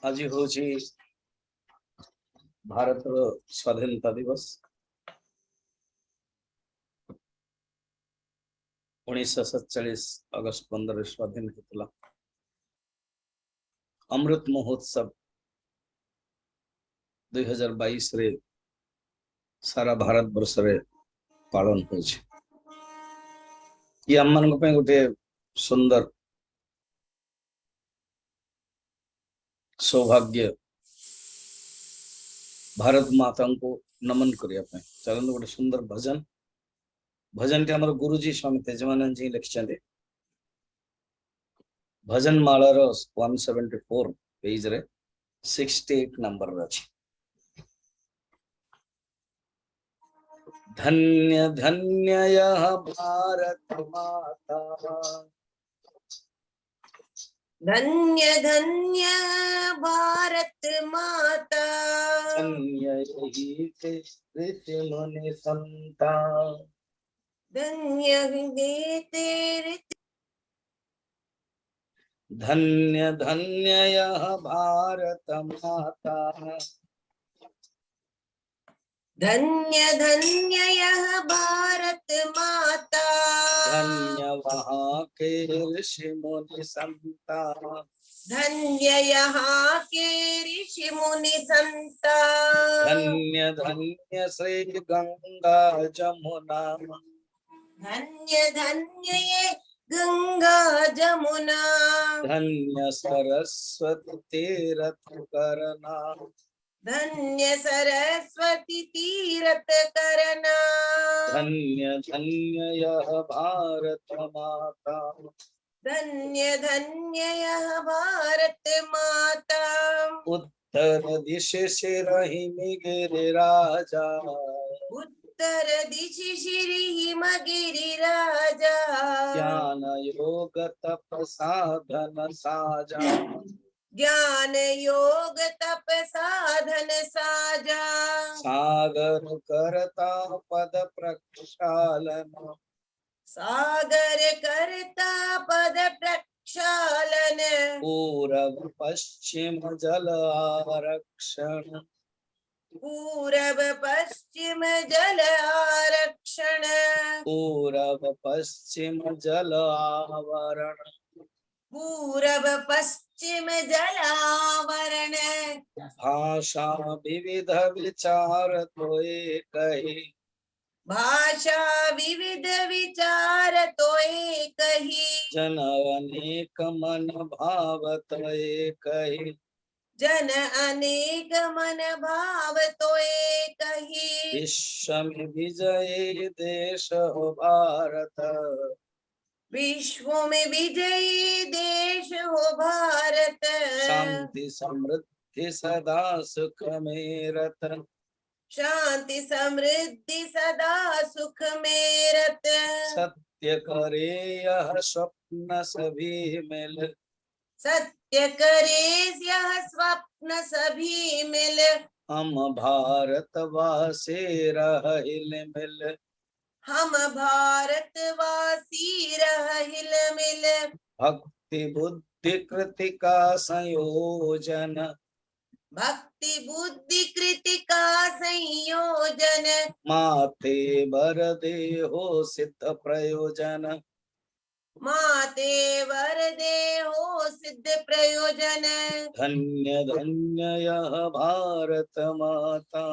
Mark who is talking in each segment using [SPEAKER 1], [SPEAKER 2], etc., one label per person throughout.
[SPEAKER 1] आज हूँ भारत स्वाधीनता दिवस 1947 अगस्त 15 स्वाधीन होता। अमृत महोत्सव 2022 रे सारा भारत वर्ष रे पालन हो गोटे सुंदर सौभाग्य भारत माता को नमन करने चलते गोटे सुंदर भजन भजन टी आमर गुरुजी स्वामी तेजमानंद जी लिखिं भजन मालार 174 पेज रे 68 नंबर अच्छी। धन्य धन्य यह भारत माता
[SPEAKER 2] धन्य धन्य भारत माता
[SPEAKER 1] धन्य यही ते ऋषि मुनि संता
[SPEAKER 2] धन्य तेरे
[SPEAKER 1] धन्य धन्य यह भारत माता
[SPEAKER 2] धन्य धन्य यह भारत माता
[SPEAKER 1] धन्य वहाँ के ऋषि मुनि संता
[SPEAKER 2] धन्य यहाँ के ऋषि मुनि संता
[SPEAKER 1] धन्य धन्य श्री गंगा जमुना
[SPEAKER 2] धन्य धन्य ये गंगा जमुना
[SPEAKER 1] धन्य सरस्वती तीर्थ करना
[SPEAKER 2] धन्य सरस्वती तीर्थ करना
[SPEAKER 1] धन्य धन्य यह भारत माता
[SPEAKER 2] धन्य धन्य यह भारत माता
[SPEAKER 1] उत्तर दिशा से रही गिरिराजा
[SPEAKER 2] उत्तर दिशि श्री हिमगिरि राजा
[SPEAKER 1] ज्ञान योग तप साधन साजा
[SPEAKER 2] ज्ञान योग तप साधन साजा
[SPEAKER 1] सागर करता पद प्रक्षालन
[SPEAKER 2] सागर करता पद प्रक्षालन
[SPEAKER 1] पूरब पश्चिम जल आरक्षण
[SPEAKER 2] पूरब पश्चिम जल आरक्षण
[SPEAKER 1] पूरब पश्चिम जल आवरण
[SPEAKER 2] पूरब पश्चिम जल आवरण
[SPEAKER 1] भाषा विविध विचार तो एक ही
[SPEAKER 2] भाषा विविध विचार तो एक ही
[SPEAKER 1] जन अनेक मन भाव तो एक ही
[SPEAKER 2] जन अनेक मन भाव तो एक ही
[SPEAKER 1] विश्व में विजयी देश हो भारत
[SPEAKER 2] विश्व में विजयी देश हो भारत
[SPEAKER 1] शांति समृद्धि सदा सुख में रत
[SPEAKER 2] शांति समृद्धि सदा सुख में रत
[SPEAKER 1] सत्य करे यह स्वप्न सभी मिल
[SPEAKER 2] सत्य करे यह स्वप्न सभी मिल
[SPEAKER 1] हम भारतवासी रहिल मिल
[SPEAKER 2] हम भारतवासी रहिल मिल
[SPEAKER 1] भक्ति बुद्धि कृति का संयोजन
[SPEAKER 2] भक्ति बुद्धि कृति का संयोजन
[SPEAKER 1] माथे बर देहो सिद्ध प्रयोजन
[SPEAKER 2] माते वर देहो सिद्ध प्रयोजन
[SPEAKER 1] धन्य धन्य यह भारत माता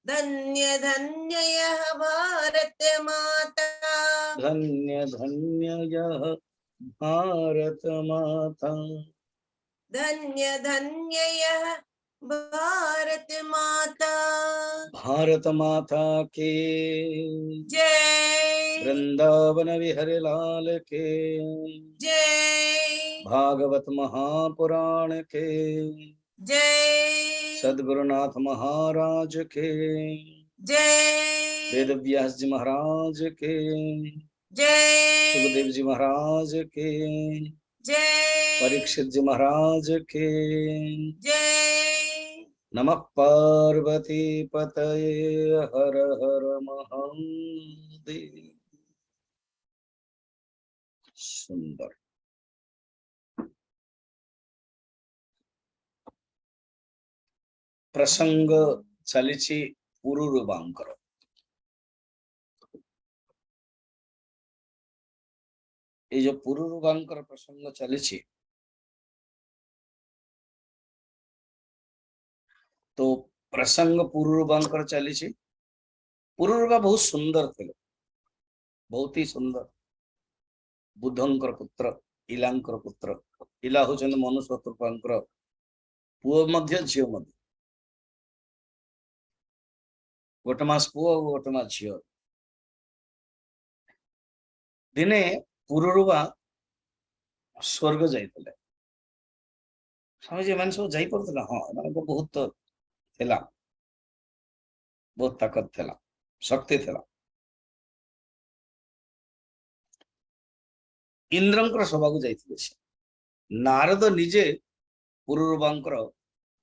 [SPEAKER 2] धन्य धन्य यह भारत माता
[SPEAKER 1] धन्य धन्य यह भारत माता
[SPEAKER 2] धन्य धन्य यह भारत माता
[SPEAKER 1] भारत माता के
[SPEAKER 2] जय
[SPEAKER 1] वृंदावन विहरे लाल के
[SPEAKER 2] जय
[SPEAKER 1] भागवत महापुराण के
[SPEAKER 2] जय
[SPEAKER 1] सद्गुरुनाथ महाराज के
[SPEAKER 2] जय
[SPEAKER 1] वेद व्यास जी महाराज के
[SPEAKER 2] जय
[SPEAKER 1] सुखदेव जी महाराज के
[SPEAKER 2] जय
[SPEAKER 1] परीक्षित जी महाराज के
[SPEAKER 2] जय
[SPEAKER 1] नमः पार्वती पतये हर हर महादेव। सुंदर प्रसंग चली पुरुरुबांकर ये जो पुरुरुबांकर प्रसंग चली तो प्रसंग पुरुरुबांकर चली पुरुरुबा बहुत सुंदर थे बहुत ही सुंदर बुद्धंकर पुत्र इलांकर पुत्र इला होचन मनु शत्रुपांकर पुओ मध्य झियो मध्य गोटमास पुओ गोटमास झियो दिने पुरुरुबा स्वर्ग जाइतले समझे मन सब जाई पड़तला हां माने बहुत थेला बहुत ताकत थेला शक्ति थेला इंद्रंकर सभा को जाइतले नारद निजे पुरुरुबांकर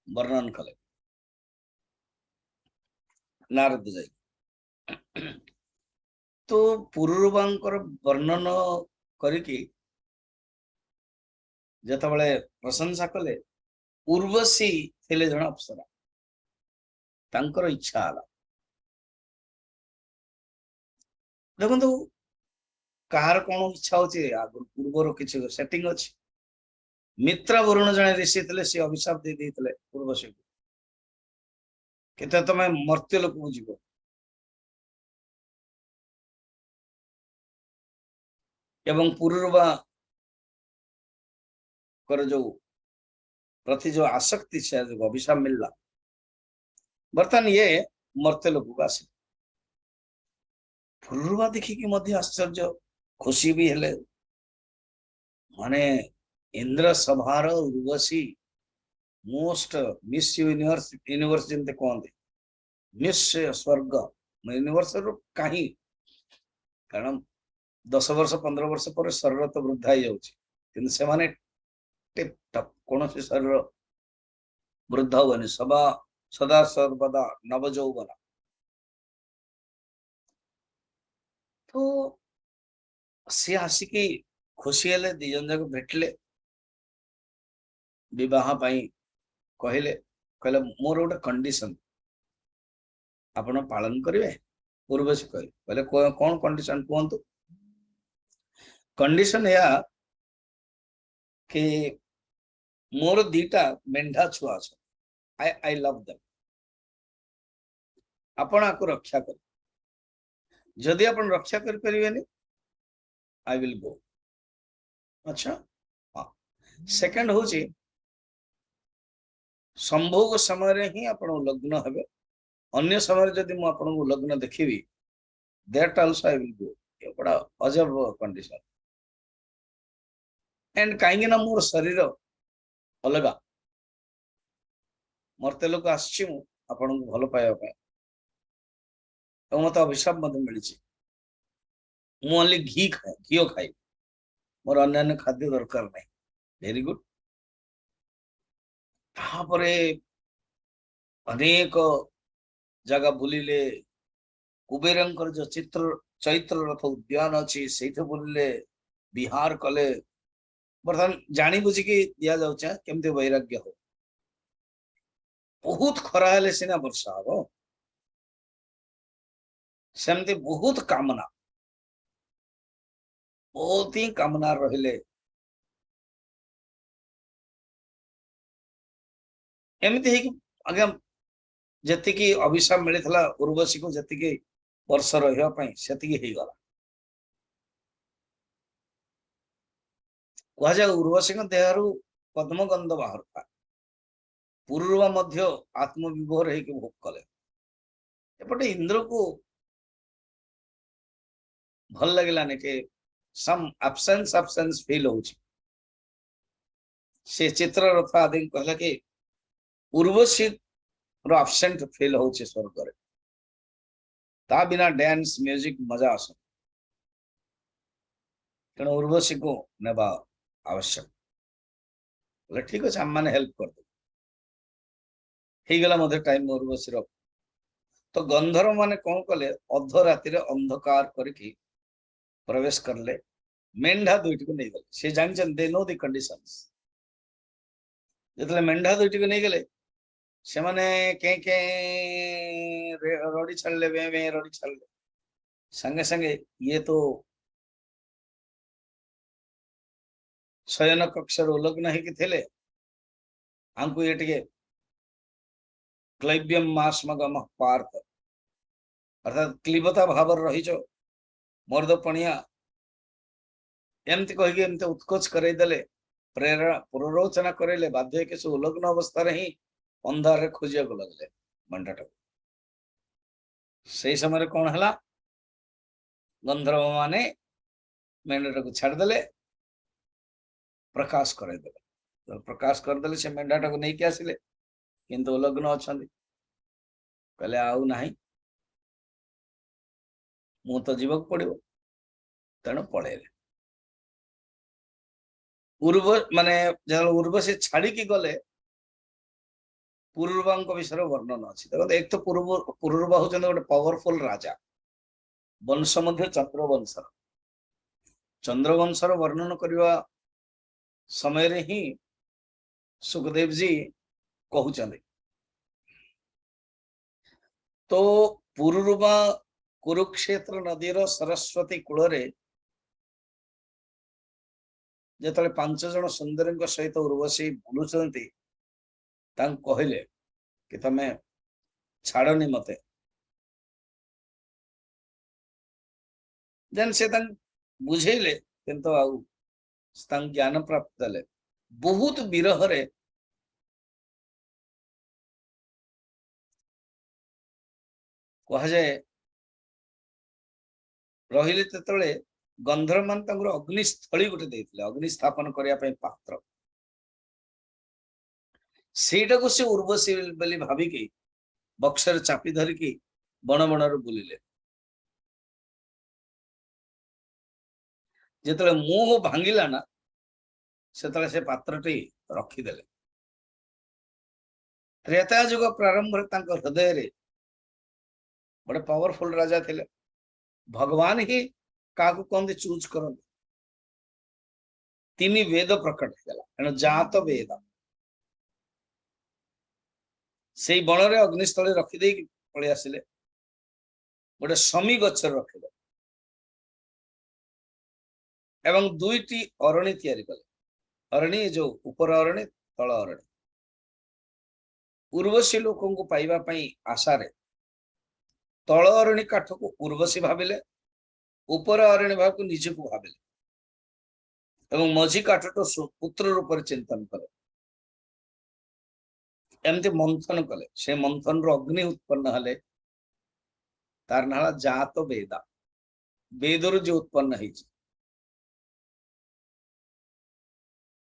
[SPEAKER 1] वर्णन कले नारद जाई तो पुरुरुबांकर वर्णन करिकी जतबळे प्रशंसा कले उर्वशी थिले जण अप्सरा तांकर इच्छा आला देखंतु कार कोन इच्छा होची आगु पूर्वर किछि सेटिंग अछि मित्र वरुण जणे ऋषि थिले से अभिशाप दे देथिले उर्वशी को केते तमे मर्त्य लोक बुझिबो एवं पुरुरुबा कर जो प्रति जो आसक्ति से जो अभिशाप मिलला बर्तमान ये मर्त्य लोक को आसे पुरुरुबा देखी कि मध्य आश्चर्य खुशी भी हेले माने इंद्र सभार उर्वशी मोस्ट मिस यूनिवर्स जंते कहते मिस स्वर्ग यूनिवर्स कहीं कारण 10 वर्ष 15 वर्ष पर शरीर तो वृद्धा ही जाऊँ से माने टिप टप कौन से शरीर वृद्ध होनी सदा सदा सर्वदा नवजौवन तो सी आसिकी खुशी हेले दिजन जाक भेटले विवाह कहले कहले मोर गोटे कंडीशन आपण पालन करेंगे पूर्व से कहले कौन कंडीशन कहतु कंडीशन या कि मोर दीटा मेंढा छुआ आई आई लव देम आपण आपको रक्षा कर जदि आपण रक्षा कर परिवेनी आई विल गो अच्छा हाँ सेकंड होची संभोग समय रे ही आपण लग्न हेबे अन्य समय जदि मु आपण लग्न देखिबी that also I will go ये बड़ा अजब कंडीशन एंड कहीं ना मोर शरीर अलग मर्त्य लोक आछि मु आपण को भल पाइबा पय मत अभिशाप मत मिली मु ओनली घी खाए घी खाई मोर अन्य खाद्य दरकार नहीं वेरी गुड तापरे अनेक जगह बुलिले कुबेरंकर जो चित्र चैत्र रथ उद्यान अच्छी से बुलिले बिहार कले बर्तमान जानी बुझी दि जाऊे केमती वैराग्य हो बहुत खरा हेले सीना वर्षा हम सेमती बहुत कामना बहुत ही कामना रहिले एमती आज्ञा जी अभिशाप मिलता उर्वशी को जी वर्ष रही गला कह उर्वशी देहर पद्मगंध बाहर था पुरुरुबा मध्य आत्मविभोर होकर भोग कले एपटे इंद्र को भल लगे कि सम एब्सेंस फील हो चित्र रथ आदि कहला कि उर्वशी एब्सेंट फील हो स्वर्ग ता बिना डांस म्यूजिक मजा आस तेणु उर्वशी को नेबा आवश्यक बोले ठीक अच्छे आम मैंने हेल्प कर गला मध्य टाइम उर्वशी तो गंधर्व माने कौन कले अध राति अंधकार करके प्रवेश करले मेंढा दुईटी को नहीं गले से जानते दे नो दी कंडीशंस जितले मेंढा दुईटी को नहीं गले से माने के रड़ी छाड़ले वे रड़ी छाड़ले संगे संगे ये तो शयन कक्ष उल्लग्न है आंकु ये टिके क्लैब्यम मास्मगम पार्थ अर्थात क्लीबता भाव रही मर्द पणिया एमती कहीकि एमती उत्कोच करदेले प्रेरणा पुरोचना करेले बाध्य के उल्लग्न अवस्था ही अंधार खोजा को लगले मंडा से समय कौन है गंधर्व माने मेंढा को छाड़देले प्रकाश करदेले तो प्रकाश करदेले से मेंढा को नहीं कि आसिले किंतु उल्लग्न अच्छा कहले आउ ना मु तो जीवक पड़ो तेणु पलैले उर्व माने उर्वशी छाड़ी गले पुरुर्वा विषय वर्णन अच्छी देखो एक तो पुरुर्वा हूँ गोटे पावरफुल राजा वंश मध्य चंद्रवंशर वर्णन करने समय रे ही सुखदेव जी कहते तो पुरुर्वा कुरुक्षेत्र नदीर सरस्वती कूल जिते 5 जन सुंदरी सहित उर्वशी बुलुंट कहले कि तमे छाड़नी मते जन से बुझेले किंतु आउ ज्ञान प्राप्त देले बहुत विरह रे कह जाए रहिले तेतले गंधर्व मान अग्निस्थली गोटे देइथिले अग्नि स्थापन करिया पई पात्र सेटा को से उर्वशी बोली भाविकी बक्सर चापी धरिकी बण बणर बुलिले जेतले मोह भांगिला ना सेतले से पात्रटी रखिदेले त्रेता युग प्रारंभ हृदय रे बड़े पावरफुल राजा थिले भगवान ही काकु कहते चूज करते तीन वेद प्रकट है जात वेद से बण रे अग्निस्थल रखिदे पलि आसिले गोटे समी गछ रखिले एवं 2टी अरणी तैयारी कले अरणी जो ऊपर अरणी तल अरणी उर्वशी लोकों को पाइबा पई आशा रे तल अरणी काठ को उर्वशी भाविले ऊपर अरण्य भाव को निज को भाविले एवं मझी काठ तो पुत्र रूप चिंतन कले एमती मंथन कले से मंथन रो अग्नि उत्पन्न हले तार नाला जात वेदा वेदर जो उत्पन्न है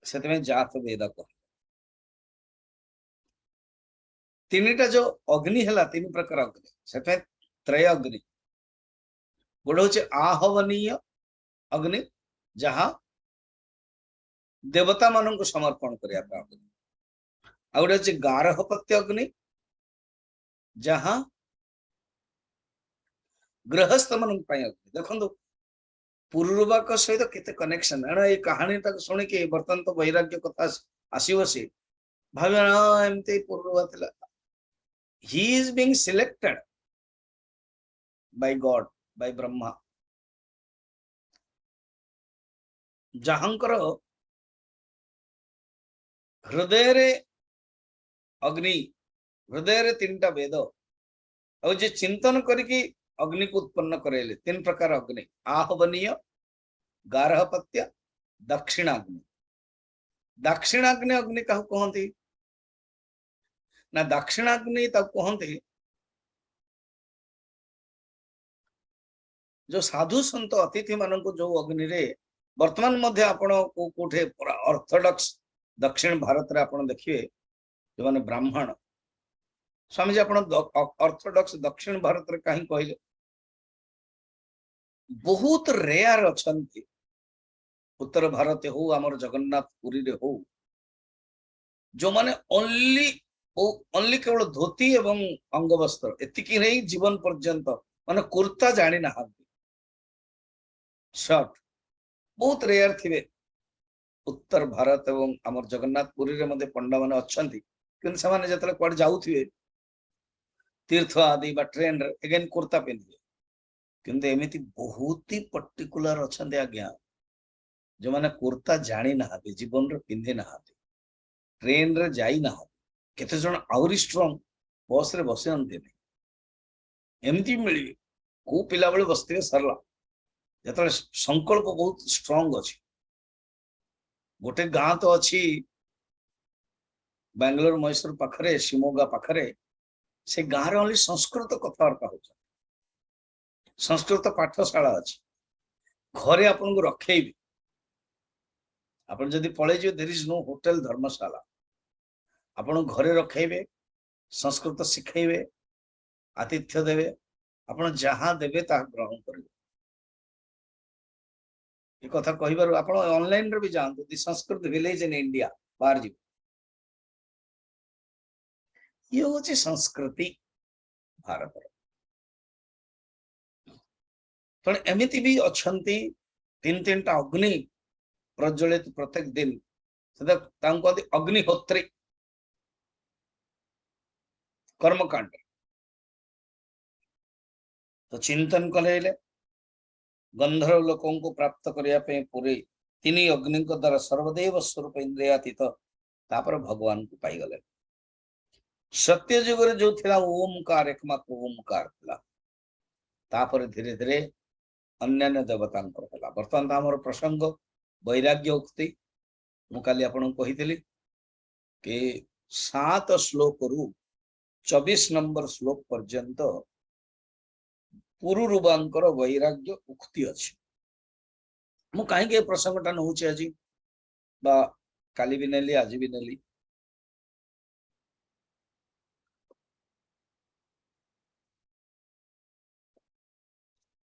[SPEAKER 1] से जात वेद कह तीनटा जो अग्नि है 3 प्रकार अग्नि से त्रय अग्नि गोटे हूँ आहवनीय अग्नि जहाँ देवता मान को समर्पण करने अग्नि आ गोटे हूँ गारहपत्य अग्नि जहाँ गृहस्थ मान अग्नि देखो पूर्वा सहित केते कनेक्शन है ये कहानी शुणिकी बर्तमान तो वैराग्य कथा आसो सी भाव एमती पूर्वा थिला he is being selected by God by Brahma जहांकर हृदय रे अग्नि हृदय रे 3टा वेद और जे चिंतन करके अग्नि को उत्पन्न करेले 3 प्रकार अग्नि आहवनीय गारहपत्य दक्षिणाग्नि दक्षिणाग्नि अग्नि क्या कहती ना दक्षिणाग्नि तक कहते जो साधु संत अतिथि मान को जो अग्नि रे वर्तमान मध्य आपण कोठे ऑर्थोडॉक्स दक्षिण भारत रे आपण देखिए जो माने ब्राह्मण स्वामी जी आपण ऑर्थोडॉक्स दक्षिण भारत रे कहीं कहले बहुत रेयर अछंती उत्तर भारत हो आमर जगन्नाथ पुरी रे हो जो माने ओनली केवल धोती एवं अंगवस्त्र एतिकी नहीं जीवन पर्यंत माने कुर्ता जानी ना शर्ट बहुत रेयर थिबे उत्तर भारत एवं आमर जगन्नाथ पुरी रे मध्य पंडा माने अछंती किंतु से जतले कुआडे जाउथिबे तीर्थ आदि बा ट्रेन रे अगेन कुर्ता पिंधिबे किंतु एमिति बहुत ही पर्टिकुलर अछंदे आज्ञा जो माने कुर्ता जानी ना जीवन रे पिंधि ना ट्रेन रे जाई ना केते जण आउरी स्ट्रांग बस रे बसे अंते एमती मिली को पिला बेले बसते सरला जतले संकल्प बहुत स्ट्रांग अछि गोटे गां तो अछि बेंगलोर मैसूर पाखरे शिमोगा पाखरे से गां रे ओनली संस्कृत कथावार्ता हो संस्कृत पाठशाला अछि घरे आपन को रखेबे आपन जदी पळे जे देयर इज नो होटल धर्मशाला आपन घरे रखेबे संस्कृत सिखेबे आतिथ्य देवे आपन जहां देवे ता ग्रहण करिवे ये कथा कहिबार आपन ऑनलाइन रे भी जानतो दि संस्कृत विलेज इन इंडिया बाहर जी ये होची संस्कृति भारत पण एमिति भी अछंती तीन तीन टा अग्नि प्रज्वलित प्रत्येक दिन सदा तांको अग्निहोत्री कर्मकांड तो चिंतन कले गंधर्व लोकों को प्राप्त करने पूरे तीन अग्नि द्वारा सर्वदेव स्वरूप इंद्रियातीत तापर भगवान को पाई गले सत्य जुग जो थिला ओमकार एकमात्र ओमकार थिला तापर धीरे धीरे अन्य देवता बर्तमान आमर प्रसंग वैराग्य उक्ति मुझे आपन कही कि 7 श्लोक रु 24 नंबर श्लोक पर्यंत पुरुरूबांकर वैराग्य उक्ति अच्छी मु कहीं प्रसंगटा नौ आज काली भी नेली आज भी नेली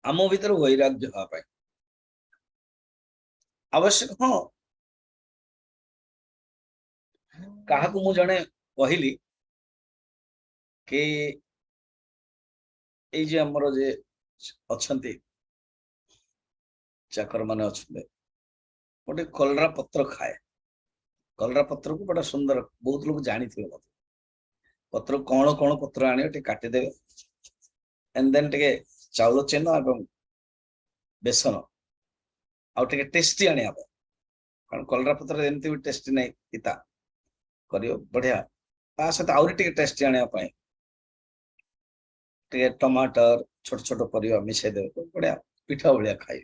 [SPEAKER 1] आम भीतर वैराग्य हाँ आवश्यक हाँ क्या मु जड़े कहली कि ये आमर जे अच्छे चाकर माने अच्छे गोटे कलरा पत्र खाए कलरा पत्र को बड़ा सुंदर बहुत लोग जानी थे मत पत्र कौन कौन पत्र आने काटिदेवे एंड देन टे चाउल चेन एवं बेसन आउ टे टेस्टी आने कारण कलरा पत्र एमती भी टेस्टी नहीं पिता करियो बढ़िया ता सहित आउरी टे टेस्टी आने टमाटर छोट छोट परिवा मिसाई दे तो बढ़िया पिठा भाया खाई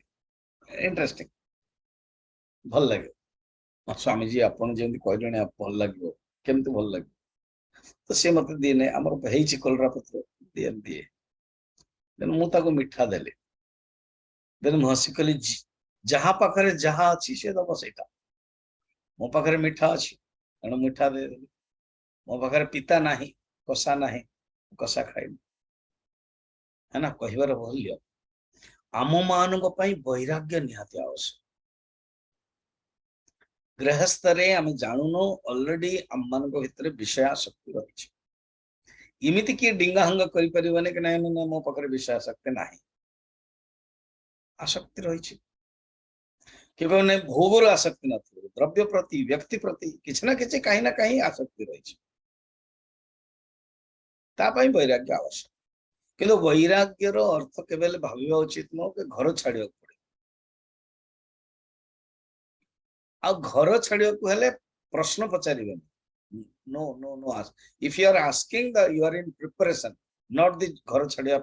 [SPEAKER 1] इंटरेस्टिंग भल लगे स्वामी जी आपन जमी कहले भल लगे केमती भल लगे तो सी मत दिए ना आम कलरा पत्र दिए दिए देन मुझे मिठा देली देन मुझे हसी कहली जहाँ पाखे जहाँ अच्छी सी दब से मो पाखे मिठा अच्छी तेणु मिठा दे मो पाखे पिता ना कषा ना कषा खाई है ना कहबार मूल्य आम मान वैराग्य निहाती आवश्यक गृहस्थ आम जानूनु ऑलरेडी आम मान भीतर विषयाशक्ति रही इमिति किए डिंगा हंगा करें कि नहीं मो पाखे विषयाशक्ति ना आसक्ति रही कि भोगर आसक्ति न द्रव्य प्रति व्यक्ति प्रति किसी ना कि कहीं ना कहीं आसक्ति रही वैराग्य आवश्यक किंतु वैराग्यर अर्थ केवल भाविबा उचित नुह कि घर छाड़िया पड़े आ घर छाड़िया हेले प्रश्न पचारे no no no ask if you are asking the you are in preparation not the घर छाड़िया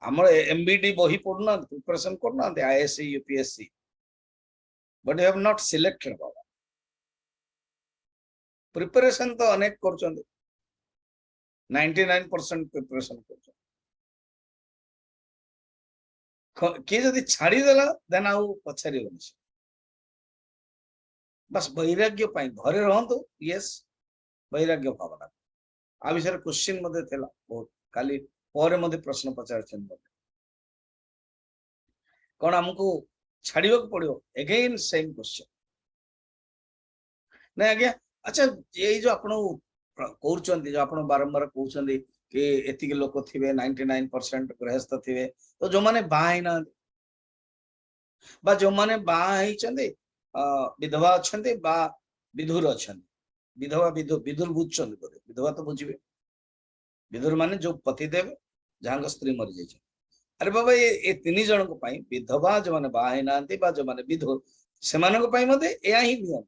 [SPEAKER 1] आमर एमबीडी बही पढ़ना प्रिपरेशन करना ISC UPSC but you have not selected बाबा प्रिपरेशन तो अनेक कर 99% प्रिपरेशन कर किए जदि छाड़ीदेला देन आउ पचार बस वैराग्य घरे रहतु यस वैराग्य भावना आ विषय क्वेश्चन बहुत काली मत प्रश्न पचार कौन आमको छाड़िया पड़ो एगेन सेम क्वेश्चन ना आज्ञा अच्छा ये जो आप जो आप बारंबार कहते कि एतिक लोक थे 99% गृहस्थ थे तो जो माने बाई ना जो माने बाई विधवा अच्छा विधुर अच्छा विधवा विदुर बुझुଛନ୍ତି बोधे विधवा तो बुझिबे विदुर माने जो पति देव जहां स्त्री मरी जाय अरे बाबा ये तीन जन को पाई विधवा जो माने बाहे नांती बा जो माने विधुर सेमानक पाई मते एया ही नियम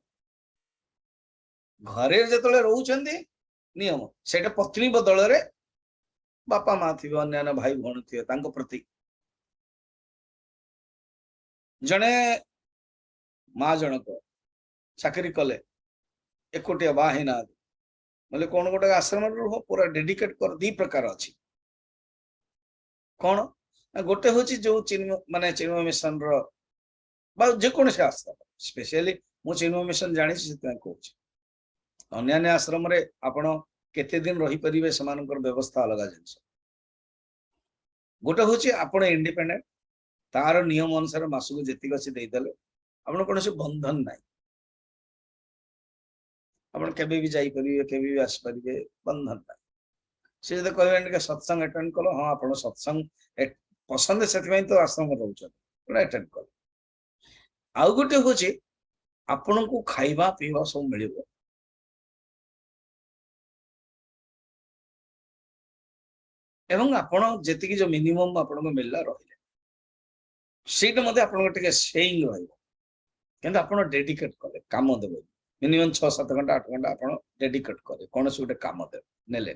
[SPEAKER 1] घरे जेतले रहउछन्ती नियम सेटा पत्नी बदल रे बापा माँ थी अन्य भाई भौणी थे तांको प्रति जने माँ जनक चाकरी कले एकोटिया बाहे ना बोले कौन गोटे आश्रम रुह पूरा डेडिकेट कर दी प्रकार अच्छी कौन गोटे हूँ जो चिन्मय माने चिन्मय मिशन जेकोसी आश्रम स्पेशली मु चिन्मय मिशन जानी कहूँ अन्य आश्रम रे आपण केते दिन रही परिबे समानकर व्यवस्था अलग जिनस गोटे हूँ आपण इंडिपेंडेंट तार नियम अनुसार मासक जेतिक अच्छी देदेले आपण कौन बंधन ना आपण केबे भी जाई परिबे केबे भी आस परिबे बंधन ना से जब कहबे सत्संग अटेंड कलो हाँ आप सत्संग पसंद से तो आश्रम रोचे अटेंड कल आउ गोटे हूँ आपण को खाइबा पीवा सब मिल एवं आपण जेतिकी जो मिनिमम आपण को मिलला रहिले सेटा मते आपण टिके सेइंग रहइबो किंतु आपण डेडिकेट करे काम देबो मिनिमम 6-7 घंटा 8 घंटा आपण डेडिकेट करे कोन से गोटे काम दे नेले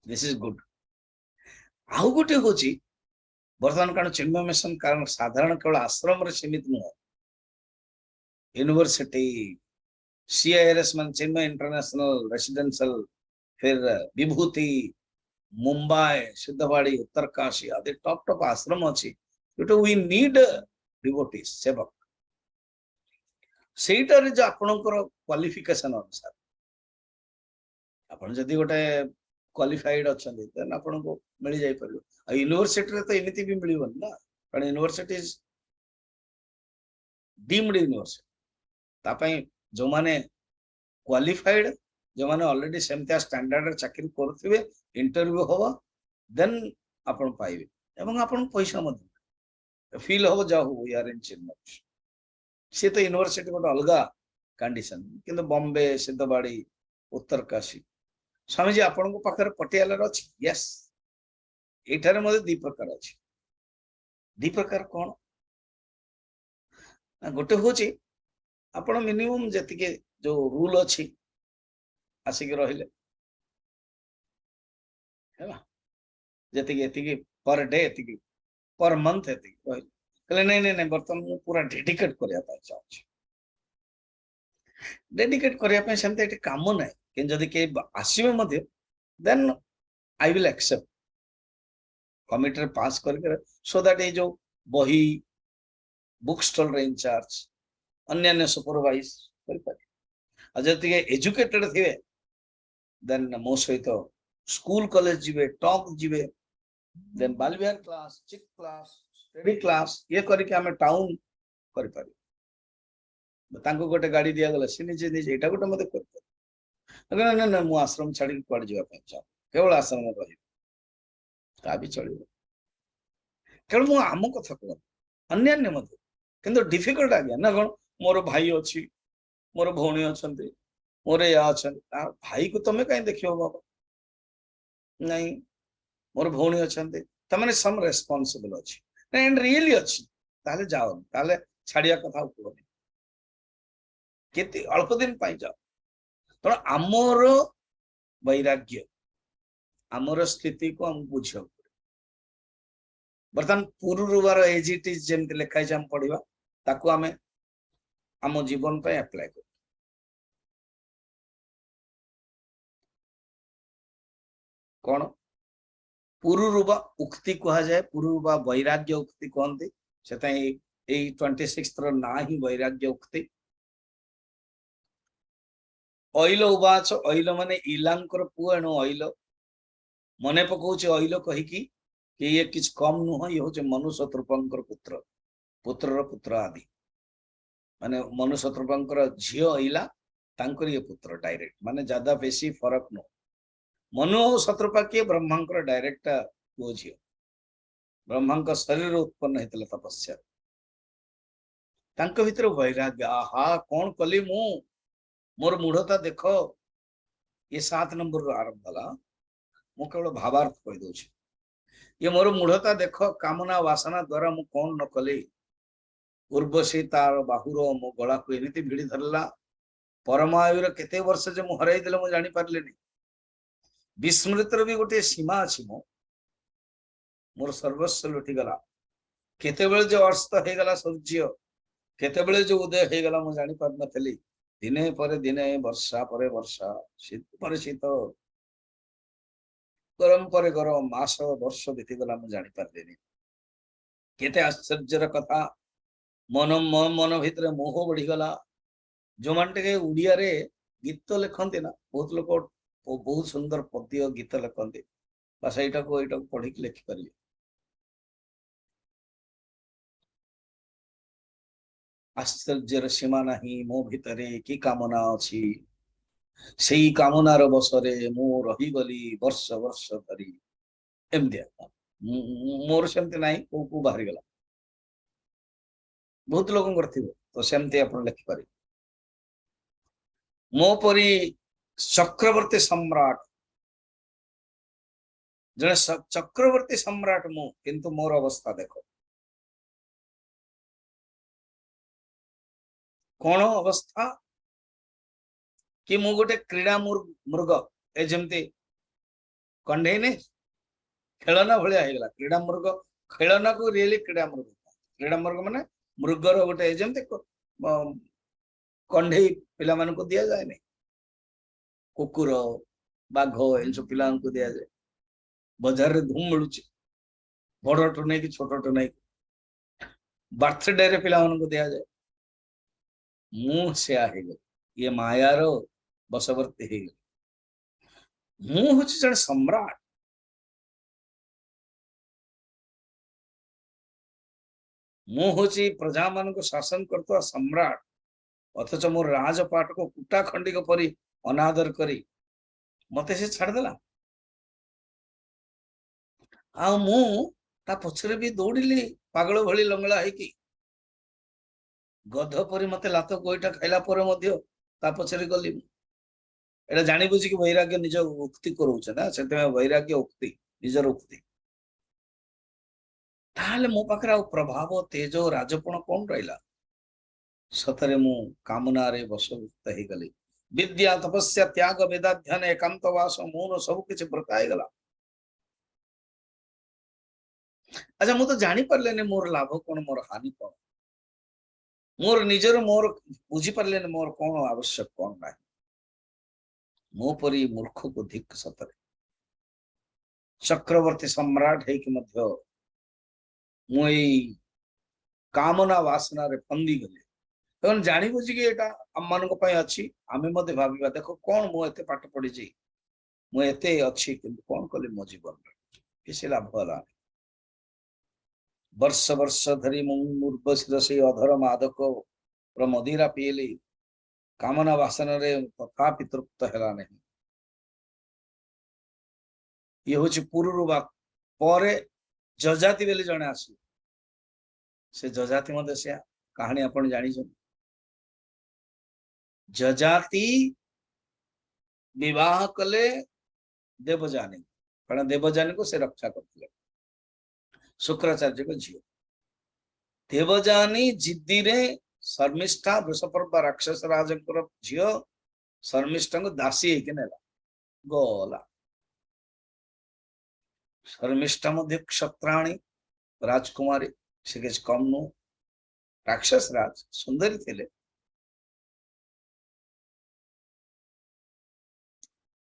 [SPEAKER 1] दिस इज गुड आउ गोटे होची वर्तमान कारण चिन्मय मिशन कारण साधारण केवल आश्रम रे सीमित नुह यूनिवर्सिटी सीआईआरएस मान चिन्मय इंटरनेशनल रेसिडेंशियल फिर विभूति मुंबई सिद्धवाड़ी उत्तरकाशी आदि टॉप टॉप आश्रम अच्छी वी नीड डिवोटीज सेवक सेटारे जो आपणकर क्वालिफिकेशन अनुसार आपण जदि गोटे क्वालिफाइड अच्छा देन आपण को मिल जाय परियो यूनिवर्सिटी रे तो एमिति भी मिलिबन ना कारण यूनिवर्सिटी इज डीम्ड यूनिवर्सिटी तापई जो माने क्वालिफाइड जो माने ऑलरेडी सेमतिया स्टैंडर्ड चाकरी करथिबे इंटरव्यू होबा देन आपण पाइबे एवं आपण पैसा मत फील हो जाओ वी आर इन चिन्मय से तो यूनिवर्सिटी गोटे अलग कंडीशन किंतु बॉम्बे सिद्धवाड़ी उत्तरकाशी स्वामी जी आपण को पाखर पटियाला अच्छी यस एठारे मते दी प्रकार अच्छी दी प्रकार कौन गोटे हूँ आपण मिनिमम जेतिके जो रूल अच्छी आसिक रहिले जी पर डे एतिकी पर मंथ एतिकी कहले नहीं नहीं नहीं बर्तमान मु पूरा डेडिकेट करिया पाई चाहूँ डेडिकेट करिया पाई सेमते एटी काम नै कि जदि के आसीबे मध्ये then I will accept committee रे पास करके सो दैट ए जो बही बुक स्टॉल रे इंचार्ज अन्य सुपरवाइज कर पारे जदि एजुकेटेड थिबे देन मो सहित स्कूल कॉलेज जीवे टॉक जीवे देन बालविहार क्लास चिक क्लास स्टडी क्लास ये करके हमें टाउन कर पारे तांको गोटे गाड़ी दिया गला से निजे निजे एटा गोटे मते कर ना ना ना मु आश्रम छाड़ी पड़ जीवा पे चाह केवल आश्रम रही ता भी चलिबो केवल मु आम कथा को अन्य मते किंतु डिफिकल्ट आ गया ना कोन मोर भाई अछि मोर भौणी अछंती मोर या अछन भाई को तमे काई देखियो बाबा नहीं मोर भौणी अछंती तमने सम रेस्पोंसिबल अछि एंड रियली अछि ताले जाओ ताले छाड़िया कथा उपरि केते अल्प दिन पाई जाओ तो आमर वैराग्य आमर स्थिति को हम बुझियो बर्तमान पूर्ववार एज इट इज जेमते लेखाई जाम पढ़िबा ताको आमे आम जीवन पे अप्लाई कर कौन पुरुरुबा उक्ति कहा जाए पुरुरुबा वैराग्य उक्ति कहते से 26 ना ही वैराग्य उक्ति अइल उवाच अइल माने इलांकर पुआ एणु अइल मने पकाउछ अइल कहिकी कि ये किछ कम नुह ये होचे मनुष्य शत्रुपंकर पुत्र पुत्रर पुत्र आदि माने मनुष्य शत्रुपंकर झियो अइला तांकर ये पुत्र डायरेक्ट माने ज्यादा बेसी फरक नुह मनु और शत्रुपा किए ब्रह्मांकर डायरेक्ट पुओ झियो ब्रह्मांक शरीर उत्पन्न होता तपस्या तांको भितर वैराग्य आहा कौन कली मु मोर मूढ़ता देख ये 7 नंबर रो आरंभ होला मु केवल भावार्थ कहि दउछि ये मोर मूढ़ता देख कामना वासना द्वारा मु कौन न कली उर्वशी तार बाहुर मो गला को एमिति भिड़ी धरला परमायुर केते वर्ष जे मु हराई देले मु जानि पारलेनी विस्मृतर भी गोटे सीमा अछि मोर सर्वस्व लुटी गला केते बेले जो अस्त हे गला सूर्य केते बेले जो उदय हे गला मु जानि पार नथली दिने पर दिने वर्षा पर वर्षा शीत पर शीत गरम पर गरम मास वर्ष बीती गला मु जानि पारलेनी केते आश्चर्यर कथा मन मन भितर मोह बढ़ी गला जो मानटे उड़िया रे गीत लिखती ना बहुत लोग बहुत सुंदर पद्य गीत लिखते बस एटा को पढ़ी लिखिपारे आश्चर्यर सीमा नहीं मो भितरे की कामना अच्छी से कामनार बसरे मु रहीगली वर्ष वर्ष धरी एमती मोर सेमती ना को बाहरी गला बहुत लोक तो सेमती आप लिखिपारे मो परी चक्रवर्ती सम्राट जड़े चक्रवर्ती सम्राट मु किंतु मोर अवस्था देख कौन अवस्था कि मु गोटे क्रीड़ा मृग ए जमती कंढे ने खेलना भाया होगा क्रीड़ा मृग खेलना को रियली क्रीड़ा मृग माने मृगर गोटे जमती कंढे पिला मान को दिया जाए नहीं कुकुर बाघ इन सब पिला को दिया जाए बाजार रे धूम मिलू बड़टू नहीं कि छोटटू नहीं बर्थडे रे पिला मान को दिया जाए मु से ये मायार बसवर्ती हो गल मु हूँ जन सम्राट मु हूँ प्रजा मान को शासन करता सम्राट अथच मोर राजपाट को कुटा खंडिक परी अनादर करी मते से छाड़देला आ मु ता पछरे भी दौड़िली पागल भली लंगला है कि गध परी मते लात गोईटा खाइला पर मध्य ता पछरे गली एटा जानी बुझी कि वैराग्य निज उक्ति करूछ ना सेते वैराग्य उक्ति निजर उक्ति ताले मो पाखरा प्रभाव तेजो राजपण कौन रहिला सतरे मु कामना रे वशभूत हे गली विद्या तपस्या त्याग वेदाध्ययन एकांतवास मौन सब किछ ब्रताई गला अच्छा मु तो जानी परलेने मोर लाभ कौन मोर हानि कौन मोर निजर मोर बुझी परलेने मोर कौन आवश्यक कौन ना मो परी मूर्ख को धिक सतरे चक्रवर्ती सम्राट है कि मध्य मुई कामना वासना रे फंदी गले तन जानी बुझी कि एटा हम मान को पय अछि आमे मते भाबिबा देखो कौन मो एते पाठ पढ़ी छी मो एते अछि किंतु कौन कले मो जीवन किसी लाभ होला वर्ष वर्ष धरी मुर्वशी से अधर मादक मदिरा पीली कामना वासन रे तथापि तृप्त हैला नहीं ये हूँ पूर्व पर जजाति बेले जड़े आस से जजाति मत से कहानी आपण जानी जजाति विवाह कले देवजानी कारण देवजानी को से रक्षा करते शुक्राचार्य को झील देवजानी जिद्दी रे शर्मिष्ठा वृषपर्वा राक्षस राजंकर झील शर्मिष्ठा को दासी है कि नेला गला शर्मिष्ठा मध्य क्षत्राणी राजकुमारी से किसी कम नु राक्षस राज सुंदरी थे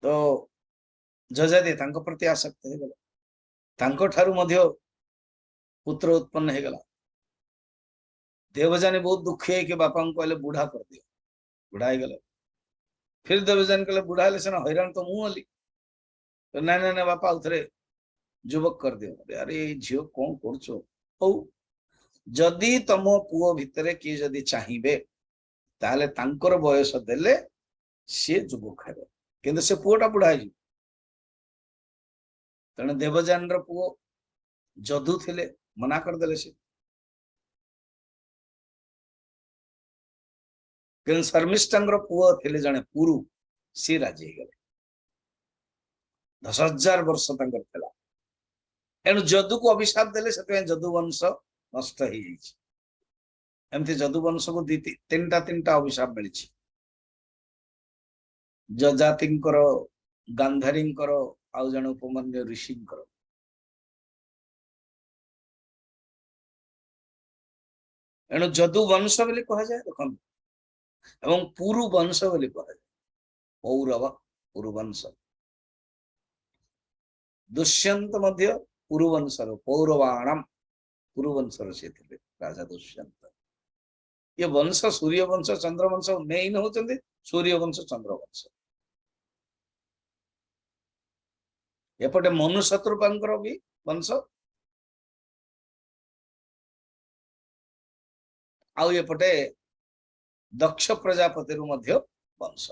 [SPEAKER 1] तो जजाति तांको प्रति आसक्त हो गला तांको ठारू मध्य पुत्र उत्पन्न हो गला देवजानी बहुत दुखी है कि बापा को कहले बुढ़ा कर दियो बुढ़ा हो गला फिर देवजानी कहले बुढ़ा हेले सेना हैरान तो मु हली तो ना ना ना बापा उथरे युवक कर दियो अरे झील कौन कर जदि तम पुओ भितरे किए जदि चाहिए ताले तांकर बयस देले सी युवक हे किंतु से पुओटा बुढ़ा है तेणु देवजान पुओ जदू थिले मना करदेले से कि शर्मिष्ठांगर पुओ थिले जने पुरु सी राजी गले 10,000 वर्ष तंकर थिला एनु जदु को अभिशाप देले से जदु वंश नष्ट ही जाइछि एमती जदु वंश को तीनटा अभिशाप मिली जजातिंकर गांधारींकर आउ जन उपमन्यु ऋषिंकर एणु जदु वंश बोली कहा जाए देखो एवं पुरु वंश बोली कहा जाए पौरव पुरुवंश दुष्यंत मध्य पुरुवंशर पौरवाणम पुरुवंशर से थे राजा दुष्यंत ये वंश सूर्य वंश चंद्र वंश मेन होचंदी सूर्य वंश चंद्र वंश एपटे मनु शत्रुपांकर भी वंश आउ एपटे दक्ष प्रजापति मध्य वंश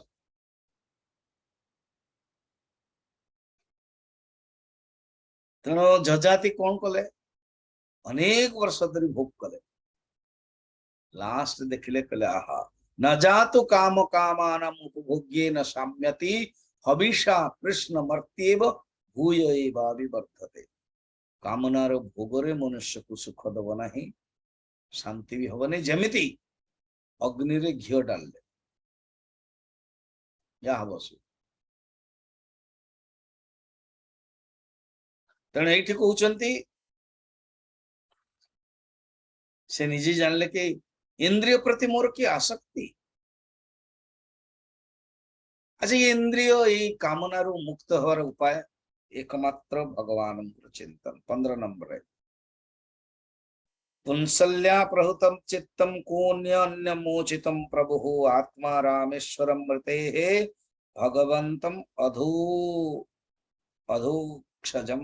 [SPEAKER 1] तेणु जजाति कौन कले अनेक वर्ष धरी भोग कले लास्ट देखिले कले आहा न जातु काम कामानम उपभोग्ये न साम्यति हविषा कृष्ण मर्त्येव भूय एवाविवर्धते कामनार भोगरे मनुष्य को सुख दब नहीं शांति भी हबनी जमिति अग्नि रे घी डाले या हबसु तेणु ये कहते से निजे जानले कि इंद्रिय प्रति मोर की आसक्ति अच्छा ये इंद्रिय ये कामना रु मुक्त होवार उपाय एकमात्र भगवान चिंतन 15 नंबर है पुंसल्या प्रहुतम चित्तम कोन्य मोचितम प्रभु आत्मा रामेश्वरम मृते भगवंतम अधोक्षजम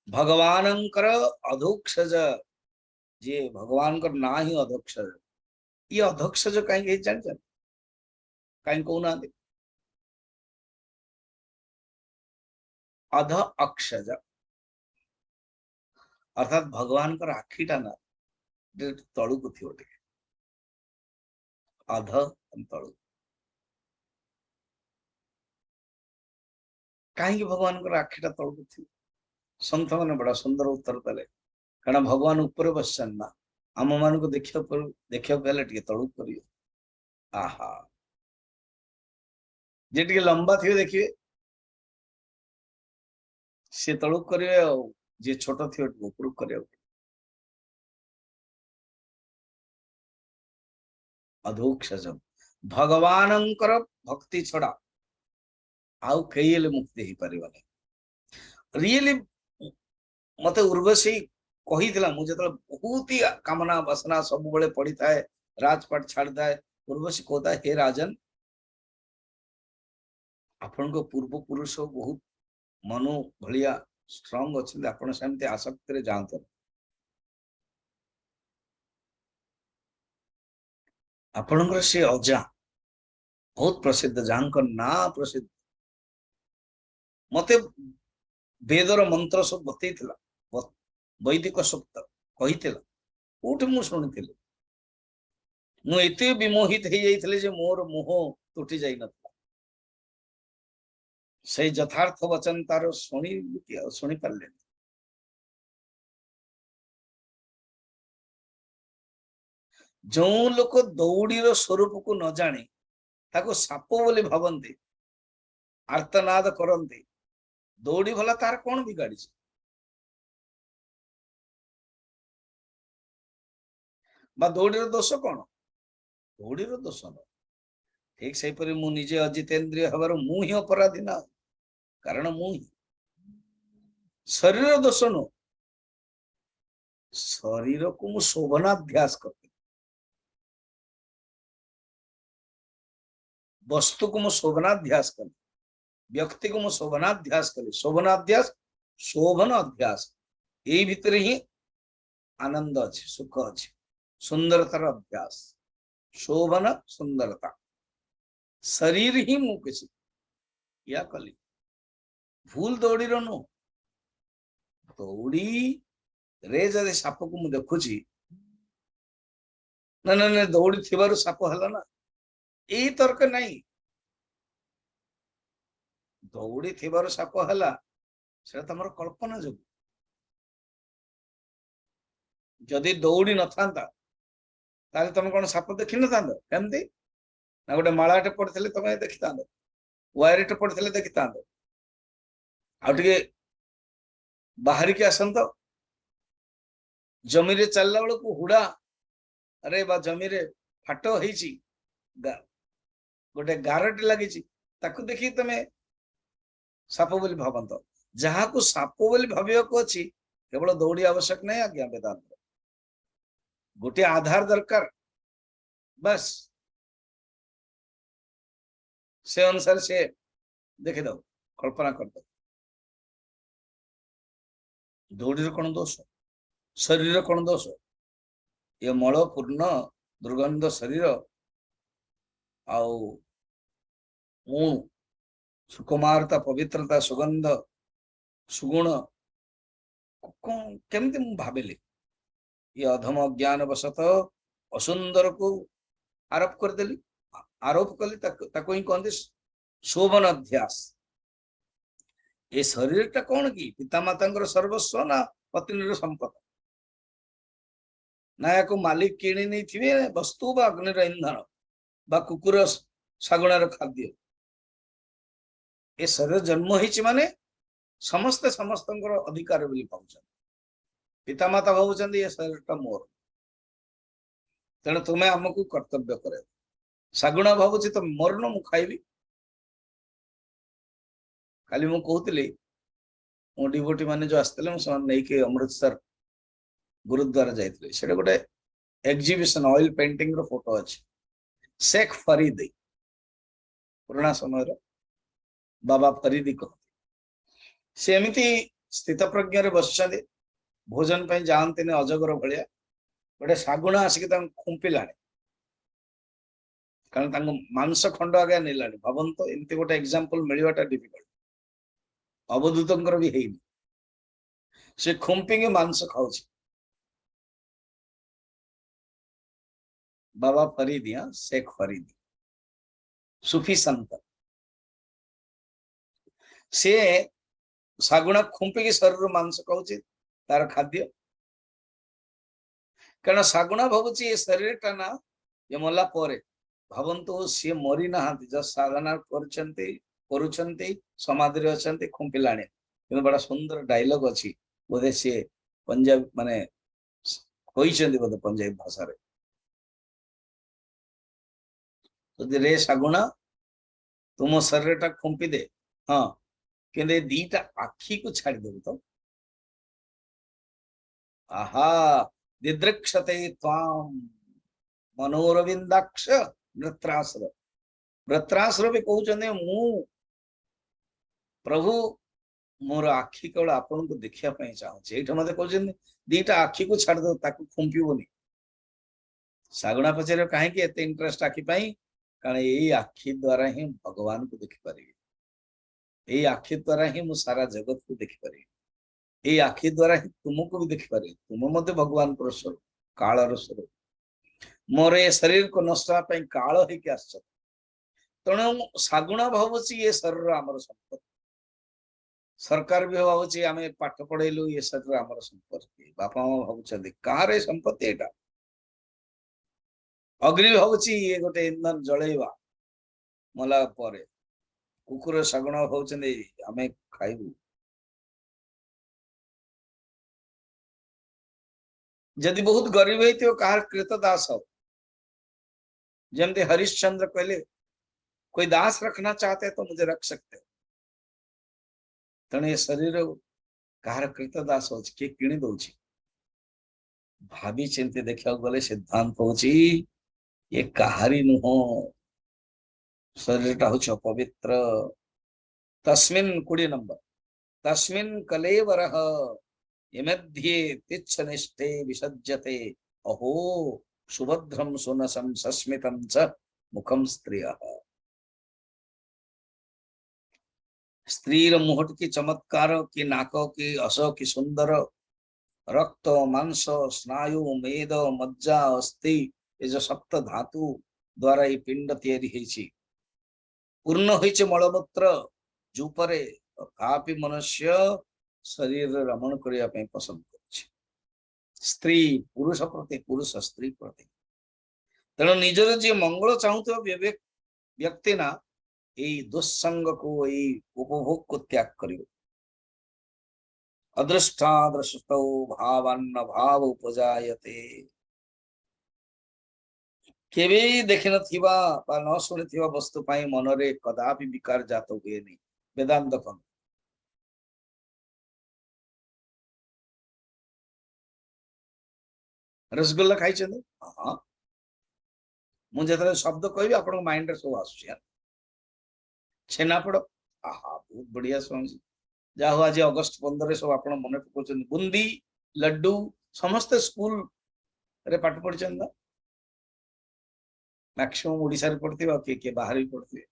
[SPEAKER 1] भगवानंकर अधोक्षज जे भगवान कर ना ही अधोक्षज ये अधोक्षज कहीं जान कहीं कहना अध अक्षज अर्थात भगवान कर आखिटा ना तलू को थी अध तलू कहीं भगवान कर आखिटा तलू को थी संत मैंने बड़ा सुंदर उत्तर देले कारण भगवान ऊपर बसन ना आम मान को देखिए तलू करिए आहा जे टिके लंबा थी देखिए से तलू करिए जे छोट थी ऊपर करिए अधोक्षजम भगवानंकर भक्ति छड़ा आउ कई मुक्ति ही पारिबने रियली मते उर्वशी कही मुझे बहुत ही कामना वासना सब बड़े पड़ी थाए राजपाट छाड़ थाए उर्वशी कहता हे राजन आपण को पूर्व पुरुष बहुत मनु भलिया स्ट्रांग अच्छे आपण सेमती आसक्ति रे जानते आपणकर से अजा बहुत प्रसिद्ध जानकर ना प्रसिद्ध मते वेदर मंत्र सब बतई वैदिक सूक्त कही कोठे मु शुणी मुते विमोहित हो जाइए जे मोर मुह तुटी जाई न से यथार्थ वचन तार शुणी पारे जो लोक दौड़ीर स्वरूप को न जाने ताको साप बोली भावती आर्तनाद करते दौड़ी भला तार कौन बिगाड़ी दौड़ीर दोष कौन दौड़ीर दोष न ठीक से मु निजे अजितेन्द्रिय हबार मु ही अपराधी ना कारण मु ही शरीर दोष नु शरीर को मु शोभनाध्यास करते वस्तु को मु शोभनाध्यास कर व्यक्ति को मु शोभनाध्यास करी शोभनाध्यास शोभन अध्यास यही भितर ही आनंद अच्छे सुख अच्छे सुंदरतार अभ्यास शोभन सुंदरता शरीर ही मु किसी या कली भूल दौड़ी नु दौड़ी रे जदि साप को मु देखुची ना ना ना दौड़ी थिबारु साप हला ना एई तर्क नहीं दौड़ी थिबारु साप हला से तमर कल्पना जो जदि दौड़ी न थांता ताले तुम कौन साप देखि न थांदो केमती ना गोटे मालाटे पड़थिले तमे देखि थांदो वायरटे पड़थिले देखि थांदो आ टिके बाहरी के आसंतो जमी रे चलला बेल को हुड़ा अरे बा जमी रे फाटो हेची गोटे गारटे लगी ताकू देखी तमे साप बोली भावंत जहाँ को साप बोली भाविया को अच्छी केवल दौड़ी आवश्यक नहीं आज्ञा वेदांत गोटे आधार दरकार बस से अनुसार से देखे दो कल्पना कर दो दौड़ी कौन दोष शरीर कौन दोष ये मल पूर्ण दुर्गंध शरीर आउ सुकुमारता पवित्रता सुगंध सुगुण केमती मु भाविली ये अधम ज्ञान वशत असुंदर को आरोप करदेली आरोप कली ताको ही कहते शोभन अध्यास ये शरीर टा कौन कि पितामाता सर्वस्व ना पत्नी संपद ना या मालिक किणी नहीं थे वस्तु बा अग्निर इंधन बा कुकुर शागुणार खाद्य ए शरीर जन्म होइछि माने समस्ते समस्त अधिकार बोली पाउछन पितामाता भावुचंदी ये शरीर टा मोर तेणु तुम्हें आमको कर्तव्य करे शागुणा भावुची तो मोर न मु खाइबी काली मु कहूतिली मो डिवोटी माने जो आस्ते नहीं के अमृतसर गुरुद्वारा जाइए से गोटे एग्जिबिशन ऑयल पेंटिंग रो फोटो अच्छे शेख फरीदी पुराना समय बाबा फरीदी कहते से एमती स्थित प्रज्ञ बस भोजन पे जाते अजगर भाया गोटे शागुणा आसिक खुंपिला कारण मांस खंड आगे नेला भावंत एमती गोटे एग्जांपल मिलवाटा डिफिकल्ट अवधूतर भी है से खुंपिंग मांस खाऊ बाबा फरीदी हाँ शेख फरीदी सूफी संत से शागुणा खुंपिकी शरीर मांस खाऊे तार खाद्य कारण शागुणा भावुची ये शरीर टा ना ये मला परे भावंतु सी मरी ना जस्ट साधना करुछंती समाधि रे अछंती खुंपिलाणी किंतु बड़ा सुंदर डायलॉग अछि बोधे सी पंजाब माने होइछंती बोधे पंजाबी भाषा रे तो रे शागुणा तुम शरीर टा खुंपी दे हाँ कि दीटा आखी को छाड़ दे तो आहा दिदृक्षते त्वाम मनोरविंदाक्ष वृत्रासुर वृत्रासुर भी कहते मु प्रभु मोर आखि केवल आपण को देखिया चाहूँ ये मत कहते दीटा आखि को छाड़ दो ताकू खुंपीबनी शागुणा पचार कहीं एत इंटरेस्ट आखि कारण यही आखि द्वारा ही भगवान को देखिपारि यही आखि द्वारा ही मु सारा जगत को देखिपारि यही आखि द्वारा ही तुमको भी देखिपारि तुम मत भगवान को स्वरूप कालर स्वरूप मोर ये शरीर को नष्ट काल होके आस तेणु शागुणा भावुची ये शरीर आमर संपत्ति सरकार भी भावुची आम पाठ पढ़ेलु ये शरीर आमर संपत्ति बापा माँ भावुं कह संपत्ति एटा अग्नि भावुची ये गोटे इंधन जलैवा मला परे कुकुर शागुणा भावुं आम खाइबू जदि बहुत गरीब हो कहार कृतदास हो जमते हरिश्चंद्र कहले कोई दास रखना चाहते तो मुझे रख सकते तेणु ये शरीर कहार कृतदास हो किणी दौ भाभी चिंती देखा गले सिद्धांत हूँ ये कहारी नुह शरीर हूँ अपवित्र तस्मिन् 20 नंबर तस्मिन् कलेवरः इमध्ये तिच्छनिष्ठे विसज्जते अहो सुभद्रम सुनसं सस्मितं च मुखम स्त्रियः स्त्रीर मुहट की चमत्कार की नाक की अस की सुंदर रक्त मांस स्नायु मेद मज्जा अस्थि ये जो सप्त धातु द्वारा ये पिंड तैयारी होइछि पूर्ण होइछि मलमूत्र जूपरे कापि मनुष्य शरीर रमण करिया पई पसंद करछि स्त्री पुरुष प्रति पुरुष स्त्री प्रति तेणु निजर जे मंगल चाहूथबा व्यक्ति ना यही दुस्संग को यही उपभोग को त्याग करियो अदृष्टादृष्टौ भावान्न भाव उपजायते केवे देखि नथिबा बा न शुणिथिबा वस्तु पाई मनरे कदापि विकार जात हुए नहीं वेदांत कन रसगुल्ला खाई चंदे हां मु जतरे शब्द कहबी आपन माइंड रे सब आसुछि छेनापोड़ आहा बहुत बढ़िया समझी जा हो आज अगस्त 15 सब आप मन पकाउछन बुंदी लड्डू समस्त स्कूल रे पाठ पढ़छन ना मैक्सिमम ओडिसा रे पढ़थिबा के बाहर भी पढ़थिबे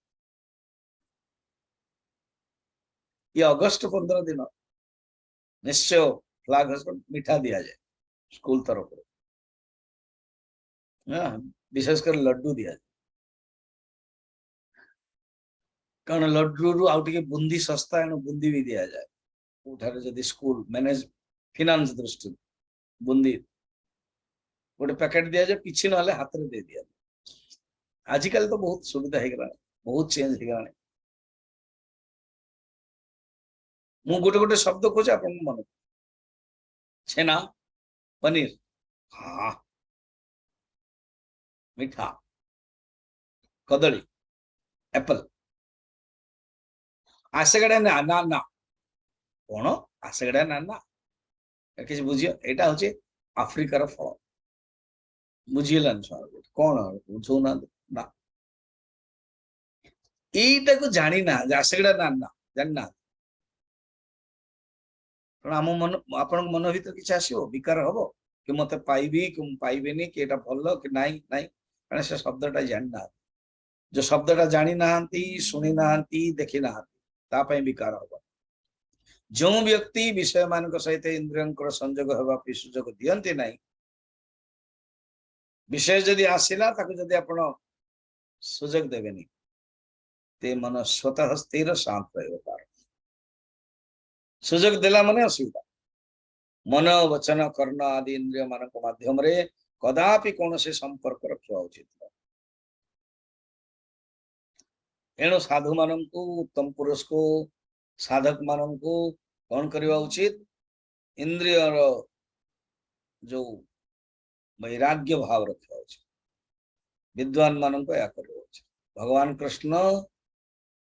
[SPEAKER 1] ये अगस्त 15 दिन निश्चय फ्लैग हस्बैंड मिठा दिया जाए स्कूल तरफ विशेषकर लड्डू दिया जाए कारण लड्डू रु आउ टिके बुंदी सस्ता है बुंदी भी दिया जाए उठारे जदि स्कूल मैनेज फिनांस दृष्टि बुंदी गोटे पैकेट दिया जाए पिछि न हाथ रे दे दिया आजिकल तो बहुत सुविधा हो गला बहुत चेंज हो गला मु गोटे गोटे शब्द खोज आपन मन छेना पनीर हाँ मीठा कदली एप्पल आसेगड़ा ना ना ना कौन आसेगड़ा ना ना किसी बुझियो एटा होचे आफ्रिकार फल बुझिलान कौन बुझौ ना ना एटा को जानी ना आसेगड़ा ना ना जानना आम मन आपण मन भीतर किसी आसो विकार हम कि मत पाइबी कि पाइबेनी कि एटा भल कि नाई नाई कारण से शब्दटा जानना जो शब्दटा जानी ना शुणी ना देखी ना तापाई विकार हम जो व्यक्ति विषय मान सहित इंद्रियों संजोग होगा सुजोग दियंती नहीं विषय जदि आसला जदि आपण सुजोग देवेनी ते मन स्वतः स्थिर शांत रह सुजोग देला माने असुविधा मन वचन कर्ण आदि इंद्रिय मान माध्यम रे कदापि कौन से संपर्क रखा उचित एणु साधु मान उत्तम पुरुष को साधक मान को कौन करवा उचित इंद्रिय जो वैराग्य भाव रखा उचित विद्वान मान को या करवा उचित भगवान कृष्ण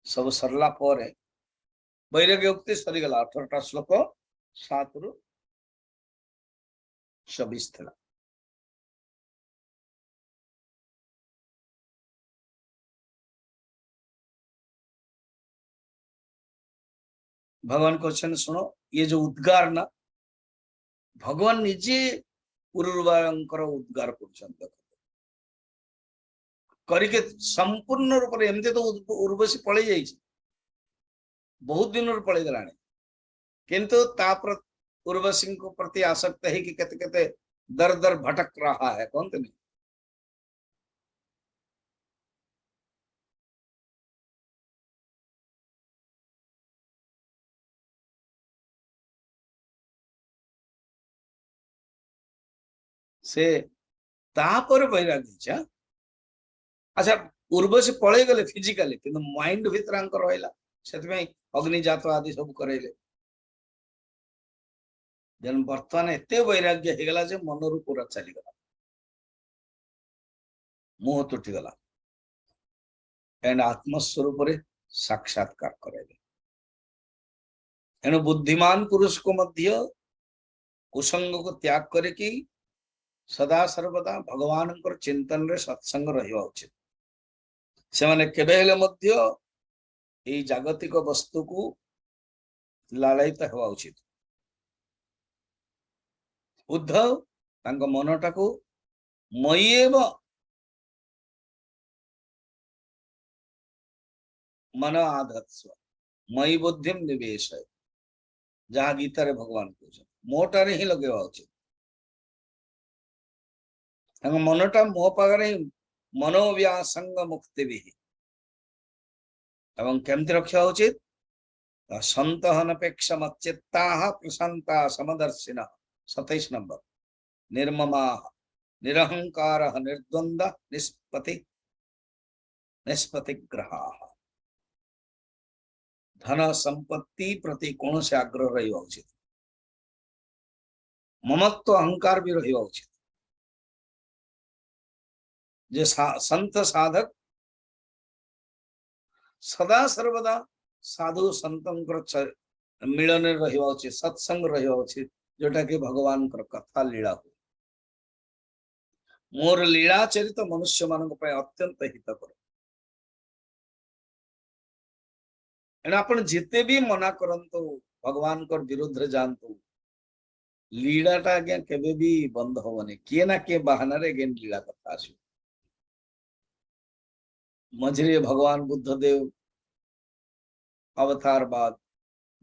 [SPEAKER 1] सब सरला पर वैराग्य उक्ति सरीगला 18टा श्लोक 7 रु 26 था भगवान क्वेश्चन सुनो ये जो उद्गार ना भगवान निजे उर्वांकर उद्गार करके संपूर्ण रूप से एमती तो उर्वशी पलि जाइए बहुत दिन पलि गला किंतु उर्वशी को प्रति आसक्त है कि केते केते दर दर भटक रहा है कौन नहीं से तापर वैराग्य अच्छा उर्वशी पलि गले फिजिकाली कि माइंड भीतर रहा से अग्निजात आदि सब करेले जन बर्तमान एत वैराग्य होगला मन रू पूरा चलीगला मुह तुटीगला एंड आत्मस्वरूप साक्षात्कार करेले एणु बुद्धिमान पुरुष को मध्य कुसंग को त्याग करके सदा सर्वदा भगवान चिंतन रे सत्संग रहिबा उचित से माने केबे हेले मध्य एई जागतिक वस्तु को लालायित हेबा उचित उद्धव तांग मनटा को मयेव मन आधत्स्व मयि बुद्धिम निवेश जहाँ गीता रे भगवान कहते मोटारे ही लगेवा उचित मनटा मो पाखरे मनोव्यासंग मुक्ति भी एवं केमती रखा उचित संत अनपेक्ष मच्चित्ता प्रशांता समदर्शिन 27 नंबर निर्ममा निरहंकार निर्द्वंद निष्पतिग्रहा धन संपत्ति प्रति कौन से आग्रह रहा उचित ममत्व अहंकार भी रहा उचित जे संत साधक सदा सर्वदा साधु संतर मिलन रहा उचित सत्संग रहा उचित जोटा कि भगवान कथा लीला हो मोर लीला चरित मनुष्य मान अत्यंत हितकर आपण जिते भी मना करंतु भगवान को विरुद्ध जानतु लीलाटा आज्ञा केबे भी बंद होवनी किए ना किए बहाना रे गेन लीला कथा आसो मझरे भगवान बुद्ध देव अवतार बाद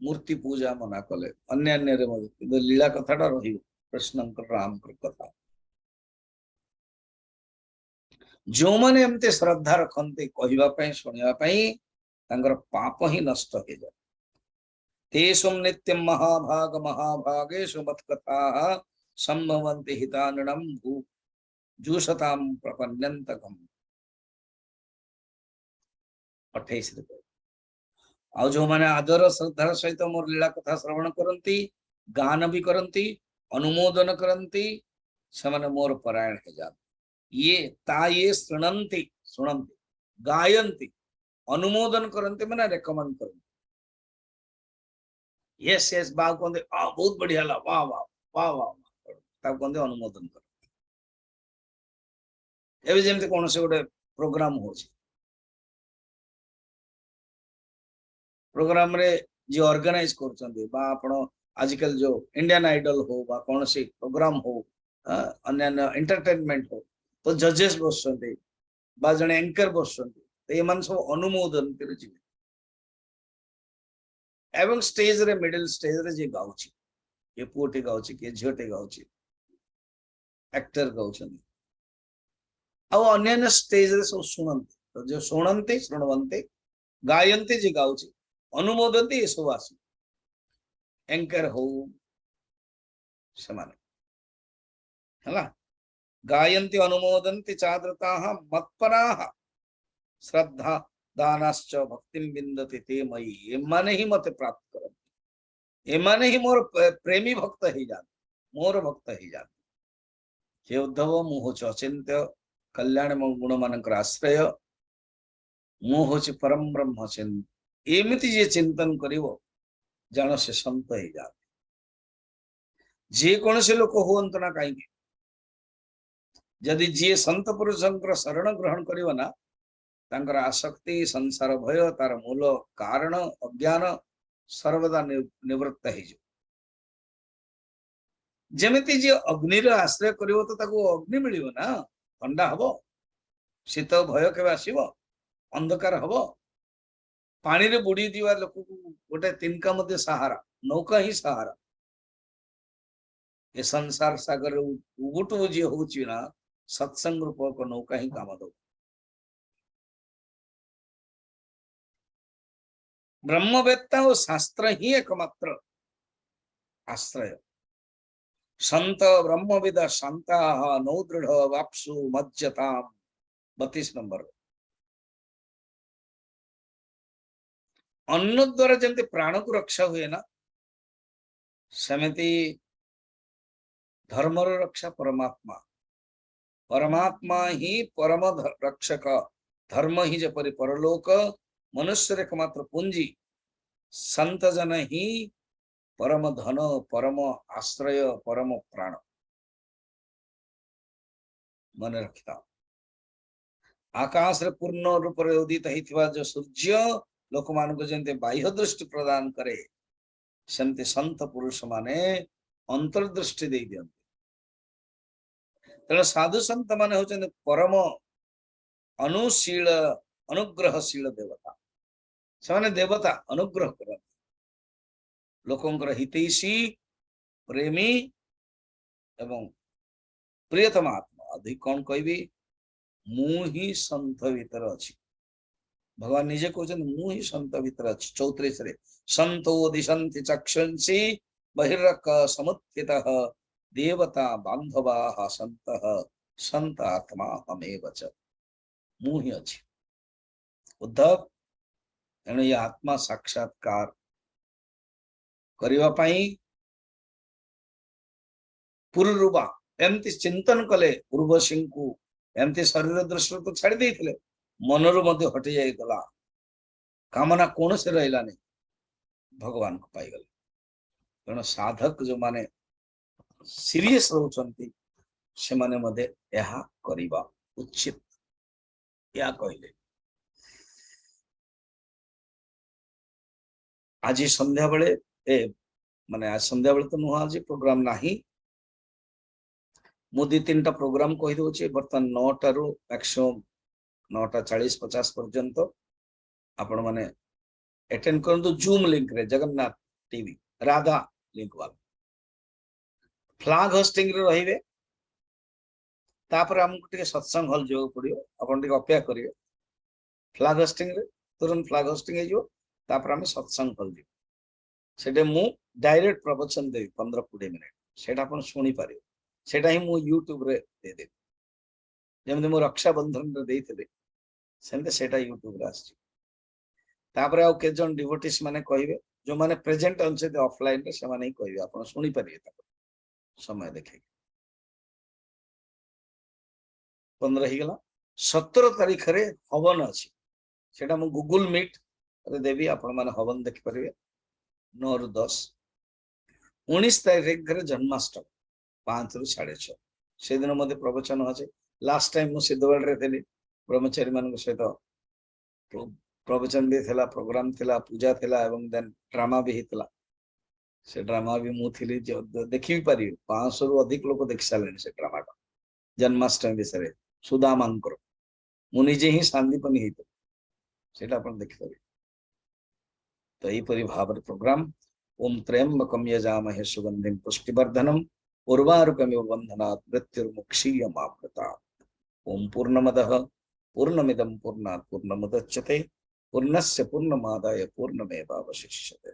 [SPEAKER 1] मूर्ति पूजा मना कले अन्य अन्य रे मजे लीला कथाटा रही कृष्णंकर राम कथा जो माने एमते श्रद्धा रखते कहवा शुणा पाप ही नष्ट हो जाए तेषु नित्यं महाभाग महाभागेषु मत्कथा संभवन्ति हिताननम जूषतां प्रपन्यन्तकम् 28 रुपये आ जो माने आदर श्रद्धार सहित मोर लीला कथा श्रवण करती गान भी करती अनुमोदन करती से मोर परायण हो जाते ये शृणन्ति शुणन्ति गायन्ति अनुमोदन करते मैंने रेकमेंड करते यस यस बाग कहते बहुत बढ़िया ला वाह वाह वाह वाह तब कहते अनुमोदन कर एबे जेमते कौन से गोटे प्रोग्राम हो प्रोग्राम रे जे ऑर्गेनाइज करछन्ते बा आपण आजकल जो इंडियन आइडल हो बा कौन से प्रोग्राम हो अन्य एंटरटेनमेंट हो तो जजेस बसछन्ते बा जने एंकर बसछन्ते तो ये मन सब अनुमोदन करे जी एवं स्टेज रे मिडिल स्टेज रे जे गाउची ये पुओटे गाउची के झियोटे गाउची एक्टर गाउछन आ अन्य स्टेज रे सब सुनन्ते तो जो सुनन्ते श्रवन्ते गायन्ते जे गाउची अनुमोदन्ते ये सब आसी एंकर हो समान हला गायन्ति अनुमोदन्ति चाद्रताः मत्पराः श्रद्धा दानाश्च भक्तिं विन्दति ते मयि एमाने ही मते प्राप्त करन्ति एमाने ही मोर प्रेमी भक्त ही जाते मोर भक्त ही जाते हे उद्धव मुहोच अचिंत्य कल्याण गुण मानकर आश्रय मुहोच परम ब्रह्म चिंत एमिति जे चिंतन करिवो जानो से संत ही जाते जे कौन से लोक हुअंत ना कहीं जदि जी संत पुरुषंकर शरण ग्रहण करिवो ना तांकर आसक्ति संसार भय तार मूल कारण अज्ञान सर्वदा निवृत्त हो जमिति जे अग्नि आश्रय करिवो तो ताको अग्नि मिलिवो ना ठंडा हबो शीत भय केबे आसीबो अंधकार हबो पानी रे बुड़ी दिवा लोक गोटे तिनका मध्य सहारा नौका ही सहारा ये संसार सागर उबुटु जे होची ना सत्संग रूप को नौका ही काम दो ब्रह्मवेत्ता और शास्त्र ही एकमात्र आश्रय संत ब्रह्मविद शांता नौदृढ़ वापसु मज्जता 32 नंबर अन्न द्वारा जमती प्राण को रक्षा हुए ना सेमती धर्म रक्षा परमात्मा परमात्मा ही परम रक्षक धर्म ही जपरि परलोक मनुष्य एकमात्र पूंजी संत जन ही परम धन परम आश्रय परम प्राण मन रखता आकाश रे पूर्ण रूप रे उदित हितवा जो सूर्य लोक मान को जंते बाह्य दृष्टि प्रदान करे सेमते संत पुरुष माने अंतर्दृष्टि दे दियंते तेणु साधु संत माने होचन परम अनुशील अनुग्रहशील देवता से देवता अनुग्रह कर लोकंकर हितैषी प्रेमी एवं प्रियतम आत्मा अधिक कौन कहबी मु ही संत भीतर अछि भगवान निजे कहते मु ही संत भीतर अछि 34 रे संतो दिशन्ति चक्षुंसि बहिर्क समुत्थितः देवता बांधवाः संतः संत आत्मा हमेव च मु ही अछि उद्धव एणु ये आत्मा साक्षात्कार करबा पई पूर्वरूपा एमती चिंतन कले उर्वशी को एमती शरीर दृष्टि तो छाड़ी देते मनरु मध्य हटि जाइगला कामना कौन से रहिलानी भगवान को पाईगले तेणु साधक जो माने सीरियस रहउछंती से माने मधे यहा करिबा उचित या कहले आज संध्या बेले ए माने आज संध्या बेले तो नुह आज प्रोग्राम नाही मु 2-3टा प्रोग्राम कहि दोचे बर्तन 9टा रु मैक्सिमम 9:40-50 पर्यंत आपण माने अटेंड करंतु जूम लिंक रे जगन्नाथ टीवी राधा लिंक वाला फ्लैग होस्टिंग रे रहिबे तापर हमको टिके सत्संग हॉल जो पड़ियो आपण टिके अपेक्षा करिवे फ्लैग होस्टिंग रे तुरंत फ्लैग होस्टिंग हे जो तापर हम सत्संग हॉल जी सेटे मु डायरेक्ट प्रवचन देबी 15-20 मिनिट सेटा आपण सुनी पारे सेटा ही मु यूट्यूब रे दे दे जेमते मु रक्षा बंधन रे देइथिले सेमते सेटा यूट्यूब रे आछि तापर आ के जन डिवोटिस माने कहिवे जो माने प्रेजेंट अनसे ऑफलाइन रे से माने ही कहिवे आपण सुनी पारिए ता समय देखे 15 ही गला 17 तारीख रे हवन अछि सेटा मु गूगल मीट रे देबी आपण माने हवन देखि परिवे 9 रु 10 19 तारीख रे जन्माष्टमी 5 रु 6:30 से दिन मध्य प्रवचन अछि लास्ट टाइम मु सिद्धवाड़ रे थेली ब्रह्मचारी मान सहित प्रवचन भी थिला प्रोग्राम थिला पूजा थिला एवं देन ड्रामा भी हितला से ड्रामा भी मु थिली देखि पारि 500 रु अधिक लोक देख साले से ड्रामा का जन्माष्टमी विषय सुदामांकर मु निजे ही शांतिपनी हित सेटा अपन देखि पारि तो एही परि भाव प्रोग्राम ओम त्र्यंबकम यजामहे सुगंधिं पुष्टिवर्धनम उर्वारुकमिव बन्धनात् मृत्युर्मुक्षीयमामृतात् ओम पूर्णमदः पूर्णमिदं पूर्णात् पूर्णमुदच्यते पूर्णस्य पूर्णमादाय पूर्णमेवावशिष्यते।